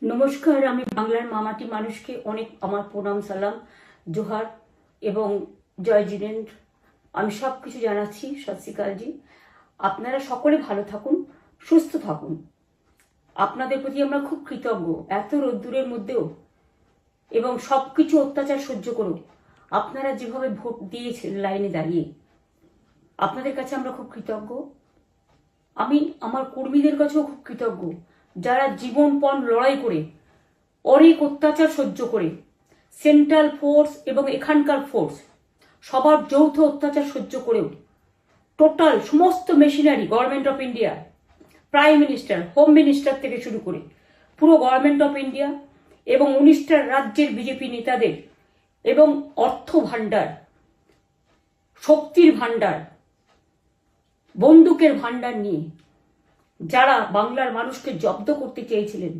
নমস্কার, আমি বাংলার মামাটি মানুষকে অনেক আমার প্রণাম, সালাম, জোহার এবং জয় জিনেন্দ্র। আমি সব কিছু জানাচ্ছি। সত শ্রীকালজি, আপনারা সকলে ভালো থাকুন, সুস্থ থাকুন। আপনাদের প্রতি আমরা খুব কৃতজ্ঞ। এত রোদ্দুরের মধ্যেও এবং সব কিছু অত্যাচার সহ্য করো আপনারা যেভাবে ভোট দিয়েছেন লাইনে দাঁড়িয়ে, আপনাদের কাছে আমরা খুব কৃতজ্ঞ। আমি আমার কর্মীদের কাছেও খুব কৃতজ্ঞ, যারা জীবনপণ লড়াই করে অনেক অত্যাচার সহ্য করে সেন্ট্রাল ফোর্স এবং এখানকার ফোর্স সবার যৌথ অত্যাচার সহ্য করেও টোটাল সমস্ত machinery government of India, prime minister, home minister থেকে শুরু করে পুরো গভর্নমেন্ট অফ ইন্ডিয়া এবং 19টা রাজ্যের বিজেপি নেতাদের এবং অর্থ ভাণ্ডার, শক্তির ভাণ্ডার, বন্দুকের ভাণ্ডার নিয়ে যারা বাংলার মানুষকে জব্দ করতে চেয়েছিলেন,